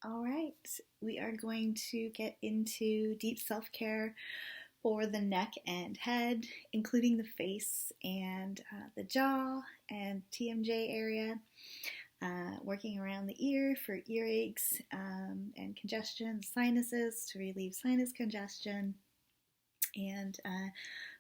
All right, we are going to get into deep self-care for the neck and head, including the face and the jaw and TMJ area, working around the ear for earaches and congestion, sinuses to relieve sinus congestion, and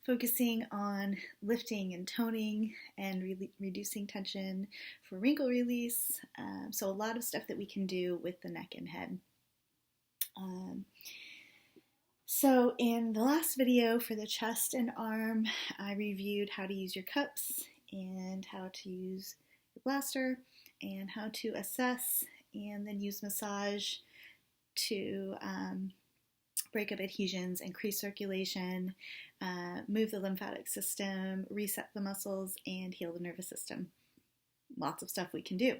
focusing on lifting and toning and reducing tension for wrinkle release. So a lot of stuff that we can do with the neck and head. So in the last video for the chest and arm, I reviewed how to use your cups and how to use your blaster and how to assess and then use massage to break up adhesions, increase circulation, move the lymphatic system, reset the muscles, and heal the nervous system. Lots of stuff we can do.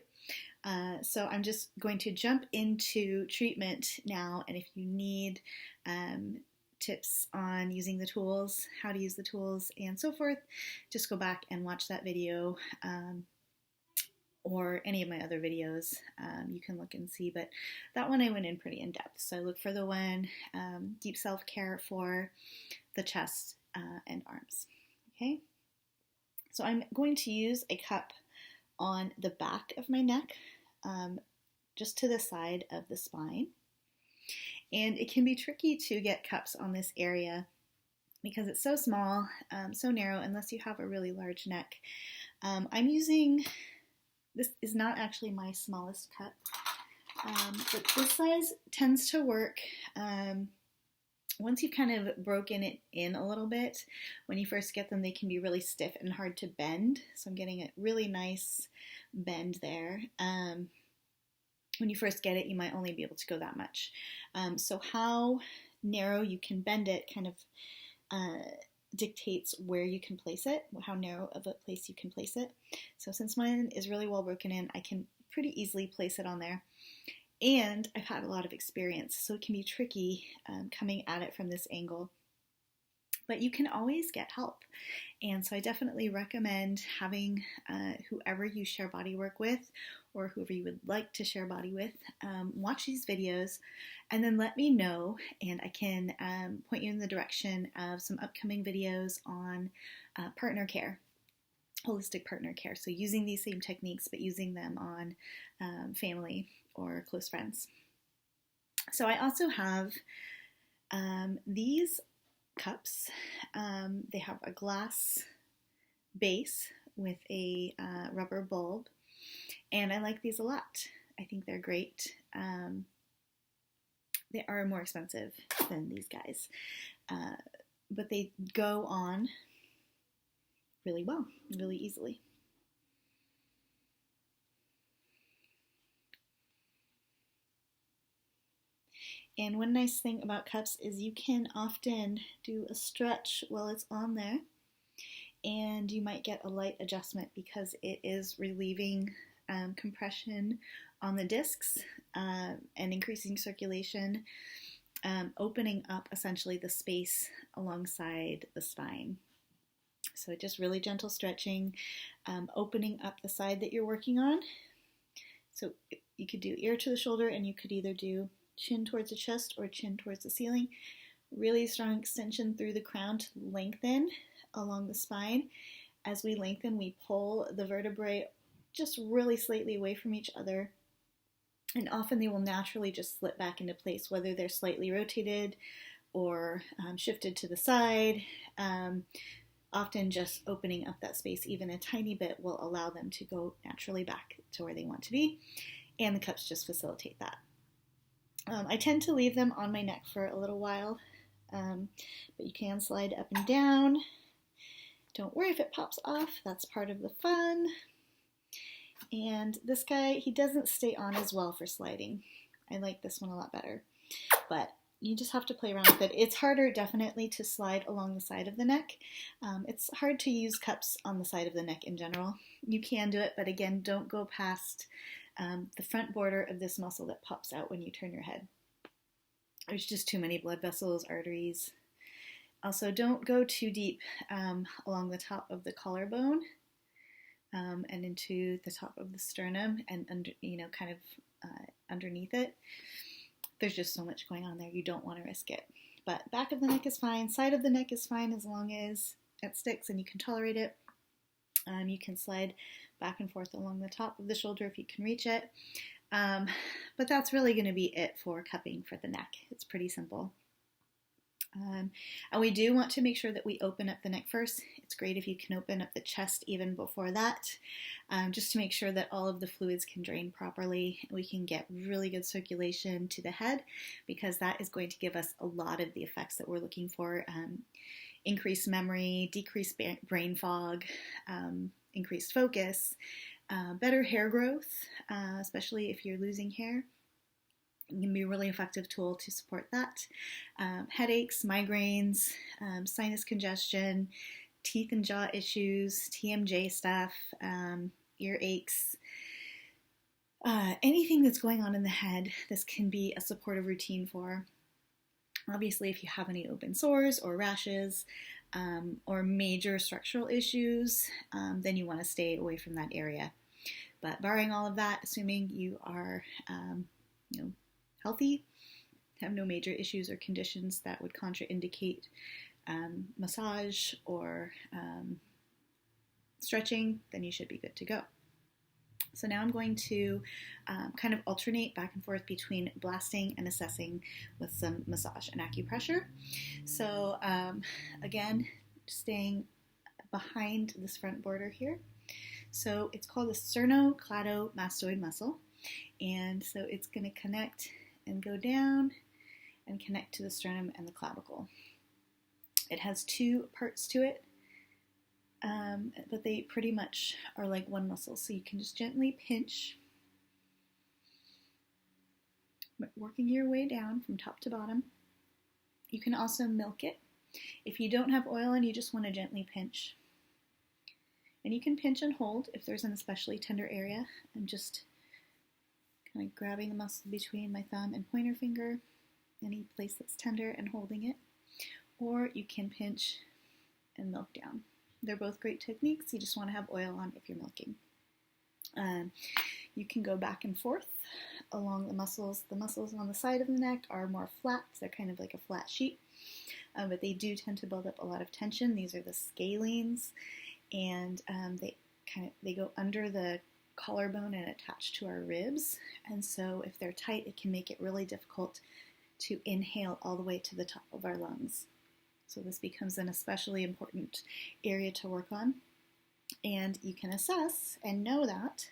So I'm just going to jump into treatment now, and if you need tips on using the tools, how to use the tools, and so forth, just go back and watch that video. Or any of my other videos, you can look and see, but that one I went in pretty in depth. So look for the one, deep self-care for the chest and arms, okay? So I'm going to use a cup on the back of my neck, just to the side of the spine. And it can be tricky to get cups on this area because it's so small, so narrow, unless you have a really large neck. I'm using... This is not actually my smallest cup, but this size tends to work once you've kind of broken it in a little bit. When you first get them, they can be really stiff and hard to bend, so I'm getting a really nice bend there. When you first get it, you might only be able to go that much. So how narrow you can bend it kind of dictates where you can place it, how narrow of a place you can place it. So since mine is really well broken in, I can pretty easily place it on there. And I've had a lot of experience, so it can be tricky coming at it from this angle. But you can always get help. And so I definitely recommend having whoever you share body work with or whoever you would like to share body with, watch these videos and then let me know, and I can point you in the direction of some upcoming videos on partner care, holistic partner care. So using these same techniques, but using them on family or close friends. So I also have these cups. They have a glass base with a rubber bulb, and I like these a lot. I think they're great. They are more expensive than these guys, but they go on really well, really easily. And one nice thing about cups is you can often do a stretch while it's on there, and you might get a light adjustment because it is relieving compression on the discs and increasing circulation, opening up essentially the space alongside the spine. So just really gentle stretching, opening up the side that you're working on. So you could do ear to the shoulder, and you could either do chin towards the chest or chin towards the ceiling. Really strong extension through the crown to lengthen along the spine. As we lengthen, we pull the vertebrae just really slightly away from each other, and often they will naturally just slip back into place, whether they're slightly rotated or shifted to the side. Often just opening up that space even a tiny bit will allow them to go naturally back to where they want to be, and the cups just facilitate that. I tend to leave them on my neck for a little while, but you can slide up and down. Don't worry if it pops off, that's part of the fun. And this guy, he doesn't stay on as well for sliding. I like this one a lot better, but you just have to play around with it. It's harder definitely to slide along the side of the neck. It's hard to use cups on the side of the neck in general. You can do it, but again, don't go past the front border of this muscle that pops out when you turn your head. There's just too many blood vessels, arteries. Also, don't go too deep along the top of the collarbone and into the top of the sternum and under, kind of underneath it. There's just so much going on there. You don't want to risk it. But back of the neck is fine. Side of the neck is fine as long as it sticks and you can tolerate it. You can slide back and forth along the top of the shoulder if you can reach it. But that's really going to be it for cupping for the neck. It's pretty simple. And we do want to make sure that we open up the neck first. It's great if you can open up the chest even before that, just to make sure that all of the fluids can drain properly. We can get really good circulation to the head, because that is going to give us a lot of the effects that we're looking for. Increased memory, decreased brain fog, increased focus, better hair growth, especially if you're losing hair. It can be a really effective tool to support that. Headaches, migraines, sinus congestion, teeth and jaw issues, TMJ stuff, ear aches, anything that's going on in the head, this can be a supportive routine for. Obviously, if you have any open sores or rashes or major structural issues, then you want to stay away from that area. But barring all of that, assuming you are healthy, have no major issues or conditions that would contraindicate massage or stretching, then you should be good to go. So now I'm going to kind of alternate back and forth between blasting and assessing with some massage and acupressure. So again, staying behind this front border here. So it's called the sternocleidomastoid muscle. And so it's going to connect and go down and connect to the sternum and the clavicle. It has two parts to it, but they pretty much are like one muscle. So you can just gently pinch, working your way down from top to bottom. You can also milk it. If you don't have oil and you just want to gently pinch. And you can pinch and hold if there's an especially tender area. I'm just kind of grabbing the muscle between my thumb and pointer finger, any place that's tender, and holding it. Or you can pinch and milk down. They're both great techniques. You just want to have oil on if you're milking. You can go back and forth along the muscles. The muscles on the side of the neck are more flat. They're kind of like a flat sheet, but they do tend to build up a lot of tension. These are the scalenes, and they go under the collarbone and attach to our ribs, and so if they're tight, it can make it really difficult to inhale all the way to the top of our lungs. So this becomes an especially important area to work on, and you can assess and know that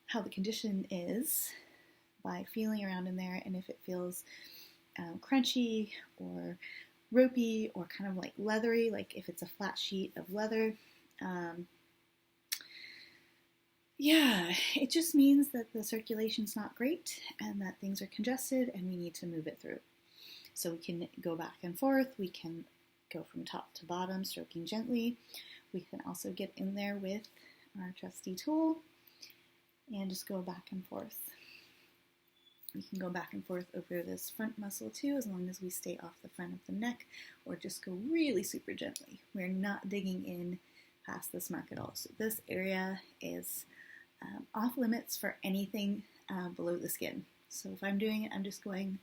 how the condition is by feeling around in there, and if it feels crunchy or ropey or kind of like leathery, like if it's a flat sheet of leather. Yeah, it just means that the circulation's not great and that things are congested and we need to move it through. So we can go back and forth. We can go from top to bottom, stroking gently. We can also get in there with our trusty tool and just go back and forth. We can go back and forth over this front muscle too, as long as we stay off the front of the neck, or just go really super gently. We're not digging in past this mark at all. So this area is off limits for anything below the skin. So if I'm doing it, I'm just going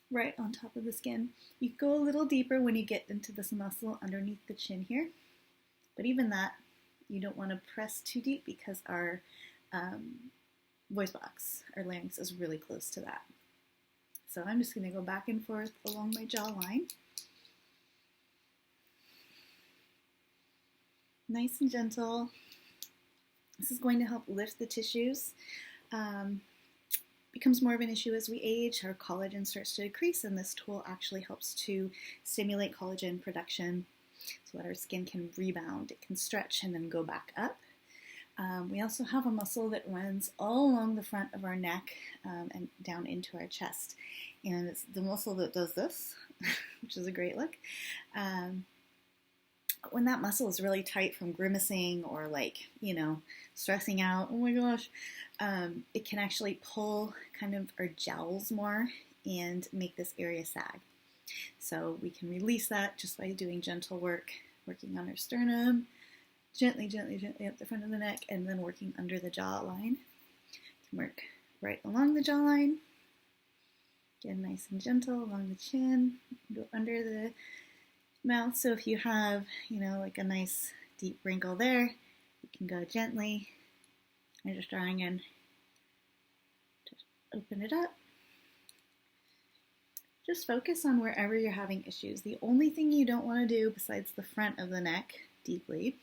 right on top of the skin. You go a little deeper when you get into this muscle underneath the chin here, but even that, you don't want to press too deep because our voice box, our larynx, is really close to that. So I'm just going to go back and forth along my jawline. Nice and gentle. This is going to help lift the tissues. Becomes more of an issue as we age. Our collagen starts to decrease, and this tool actually helps to stimulate collagen production so that our skin can rebound. It can stretch and then go back up. We also have a muscle that runs all along the front of our neck and down into our chest. And it's the muscle that does this, which is a great look. When that muscle is really tight from grimacing or stressing out, oh my gosh, it can actually pull kind of our jowls more and make this area sag. So we can release that just by doing gentle work, working on our sternum, gently, gently, gently up the front of the neck, and then working under the jawline. You can Work right along the jawline. Again, nice and gentle along the chin. Go under the mouth. So if you have, like a nice deep wrinkle there, you can go gently. I'm just drawing in to open it up. Just focus on wherever you're having issues. The only thing you don't want to do besides the front of the neck deeply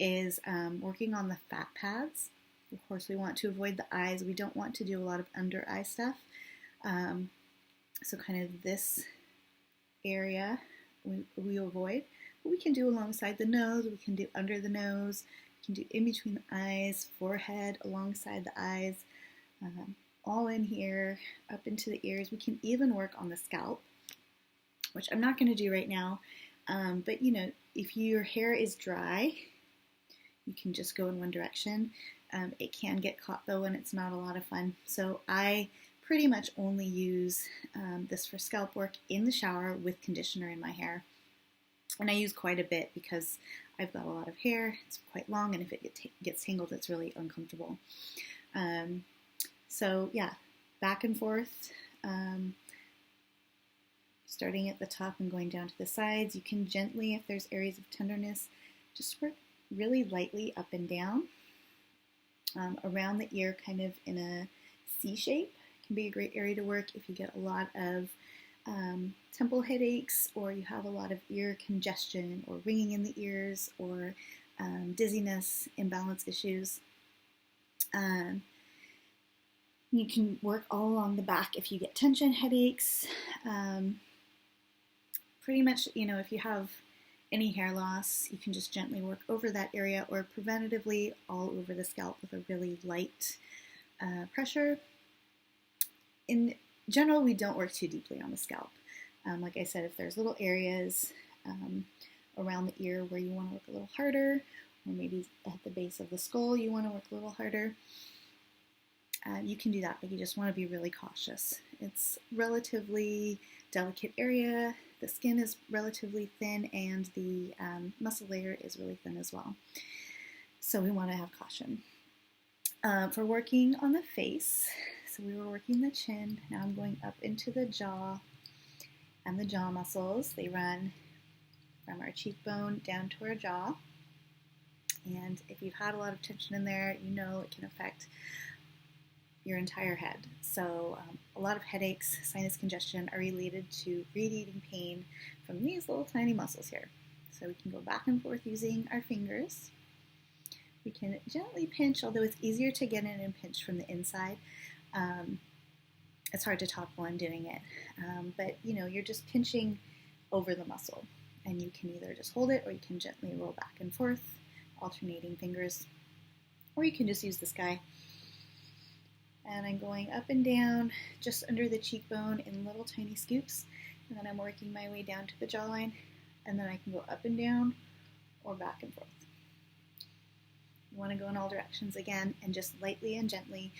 is working on the fat pads. Of course, we want to avoid the eyes. We don't want to do a lot of under eye stuff. So kind of this area we avoid. But we can do alongside the nose. We can do under the nose. We can do in between the eyes, forehead, alongside the eyes. All in here, up into the ears. We can even work on the scalp, which I'm not going to do right now. But if your hair is dry, you can just go in one direction. It can get caught though, and it's not a lot of fun. So I pretty much only use this for scalp work in the shower with conditioner in my hair. And I use quite a bit because I've got a lot of hair. It's quite long, and if it gets tangled, it's really uncomfortable. So yeah, back and forth, starting at the top and going down to the sides. You can gently, if there's areas of tenderness, just work really lightly up and down. Around the ear, kind of in a C shape, can be a great area to work if you get a lot of temple headaches, or you have a lot of ear congestion or ringing in the ears, or dizziness, imbalance issues. You can work all along the back if you get tension headaches. Pretty much, if you have any hair loss, you can just gently work over that area, or preventatively all over the scalp with a really light pressure. In general, we don't work too deeply on the scalp. Like I said, if there's little areas around the ear where you want to work a little harder, or maybe at the base of the skull you want to work a little harder, you can do that, but you just want to be really cautious. It's relatively delicate area. The skin is relatively thin, and the muscle layer is really thin as well. So we want to have caution. For working on the face, so we were working the chin. Now I'm going up into the jaw and the jaw muscles. They run from our cheekbone down to our jaw. And if you've had a lot of tension in there, it can affect your entire head. So a lot of headaches, sinus congestion are related to radiating pain from these little tiny muscles here. So we can go back and forth using our fingers. We can gently pinch, although it's easier to get in and pinch from the inside. It's hard to talk while I'm doing it. But you're just pinching over the muscle, and you can either just hold it, or you can gently roll back and forth, alternating fingers, or you can just use this guy. And I'm going up and down just under the cheekbone in little tiny scoops, and then I'm working my way down to the jawline, and then I can go up and down or back and forth. You want to go in all directions again, and just lightly and gently,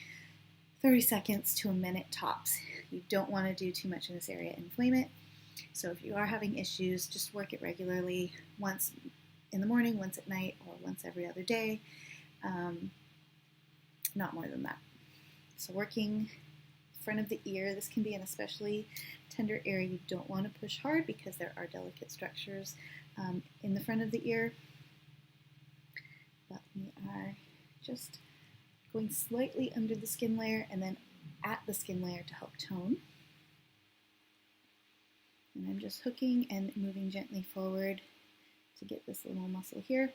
30 seconds to a minute tops. You don't want to do too much in this area, inflame it. So if you are having issues, just work it regularly, once in the morning, once at night, or once every other day. Not more than that. So working front of the ear, this can be an especially tender area. You don't want to push hard because there are delicate structures in the front of the ear. But we are just going slightly under the skin layer and then at the skin layer to help tone. And I'm just hooking and moving gently forward to get this little muscle here.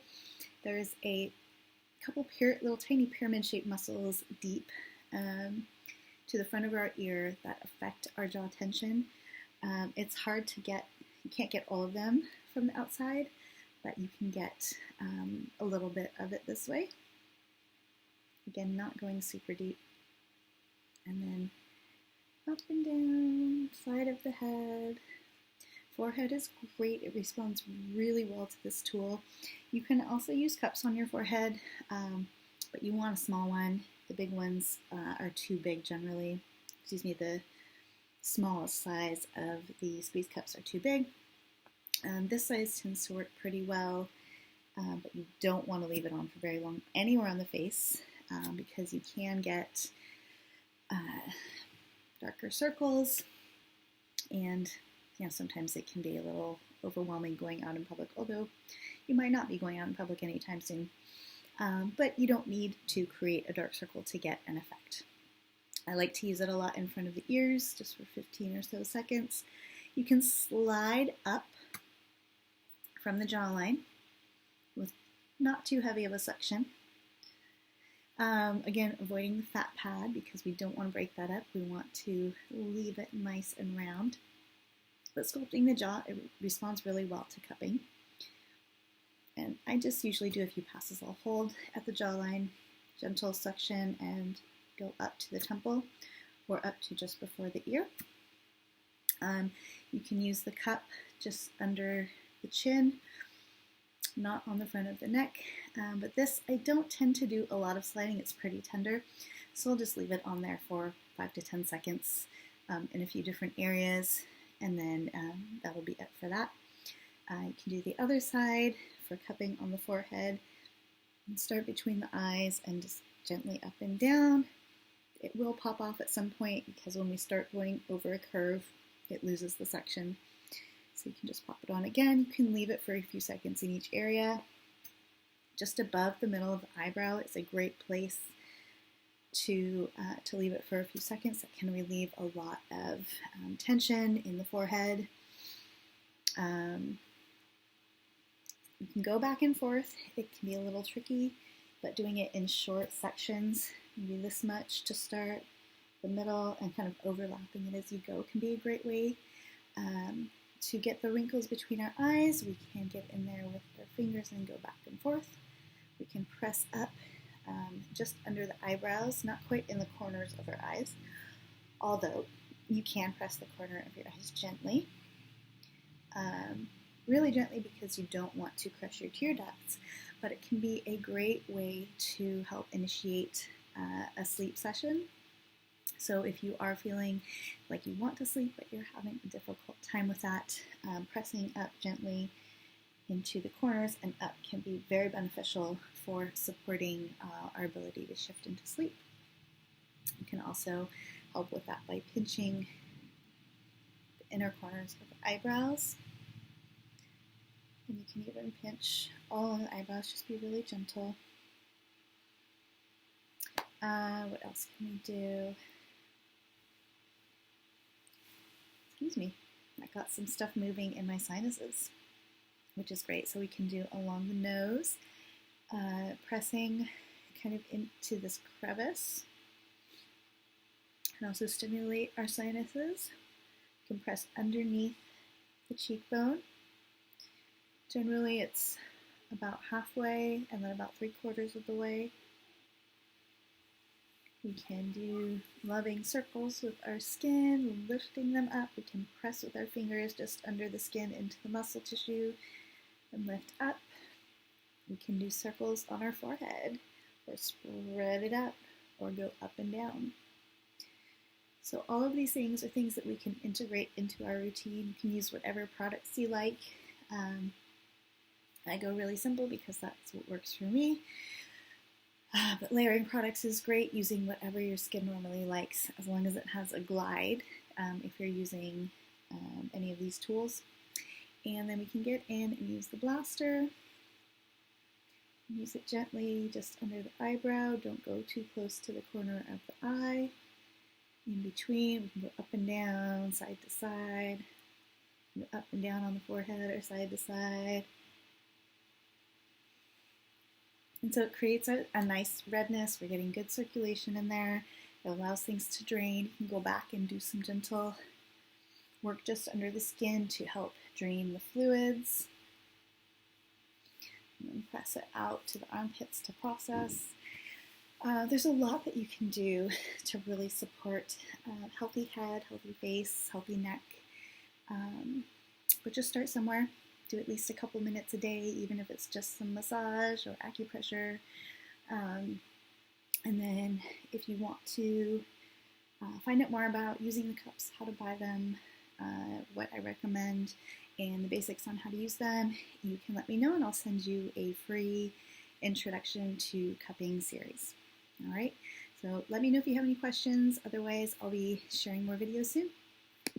There's a couple little tiny pyramid-shaped muscles deep to the front of our ear that affect our jaw tension. It's hard to get, you can't get all of them from the outside, but you can get a little bit of it this way. Again, not going super deep. And then up and down, side of the head. Forehead is great. It responds really well to this tool. You can also use cups on your forehead, but you want a small one. The big ones are too big generally. The smallest size of the squeeze cups are too big. This size tends to work pretty well, but you don't want to leave it on for very long anywhere on the face because you can get darker circles, and sometimes it can be a little overwhelming going out in public, although you might not be going out in public anytime soon. But you don't need to create a dark circle to get an effect. I like to use it a lot in front of the ears, just for 15 or so seconds. You can slide up from the jawline with not too heavy of a suction. Again, avoiding the fat pad because we don't want to break that up. We want to leave it nice and round. But sculpting the jaw, it responds really well to cupping. And I just usually do a few passes. I'll hold at the jawline, gentle suction, and go up to the temple or up to just before the ear. You can use the cup just under the chin, not on the front of the neck. But this, I don't tend to do a lot of sliding. It's pretty tender. So I'll just leave it on there for 5 to 10 seconds in a few different areas. And then that'll be it for that. You can do the other side for cupping on the forehead. And start between the eyes and just gently up and down. It will pop off at some point because when we start going over a curve, it loses the suction. So you can just pop it on again. You can leave it for a few seconds in each area. Just above the middle of the eyebrow is a great place to leave it for a few seconds. That can relieve a lot of tension in the forehead. You can go back and forth. It can be a little tricky, but doing it in short sections, maybe this much to start, the middle, and kind of overlapping it as you go can be a great way to get the wrinkles between our eyes. We can get in there with our fingers and go back and forth. We can press up just under the eyebrows, not quite in the corners of our eyes, although you can press the corner of your eyes gently. Really gently because you don't want to crush your tear ducts, but it can be a great way to help initiate a sleep session. So if you are feeling like you want to sleep but you're having a difficult time with that, pressing up gently into the corners and up can be very beneficial for supporting our ability to shift into sleep. You can also help with that by pinching the inner corners of the eyebrows. And you can even pinch all along the eyebrows, just be really gentle. What else can we do? Excuse me, I got some stuff moving in my sinuses, which is great. So we can do along the nose, pressing kind of into this crevice. Can also stimulate our sinuses. You can press underneath the cheekbone. Generally, it's about halfway and then about 3/4 of the way. We can do loving circles with our skin, lifting them up. We can press with our fingers just under the skin into the muscle tissue and lift up. We can do circles on our forehead or spread it out or go up and down. So all of these things are things that we can integrate into our routine. You can use whatever products you like. I go really simple because that's what works for me. But layering products is great, using whatever your skin normally likes, as long as it has a glide, if you're using any of these tools. And then we can get in and use the blaster. Use it gently just under the eyebrow. Don't go too close to the corner of the eye. In between, we can go up and down, side to side. Go up and down on the forehead or side to side. And so it creates a nice redness. We're getting good circulation in there. It allows things to drain. You can go back and do some gentle work just under the skin to help drain the fluids. And then press it out to the armpits to process. There's a lot that you can do to really support healthy head, healthy face, healthy neck. But just start somewhere. Do at least a couple minutes a day, even if it's just some massage or acupressure. And then if you want to find out more about using the cups, how to buy them, what I recommend, and the basics on how to use them, you can let me know and I'll send you a free introduction to cupping series. All right, So let me know if you have any questions. Otherwise, I'll be sharing more videos soon.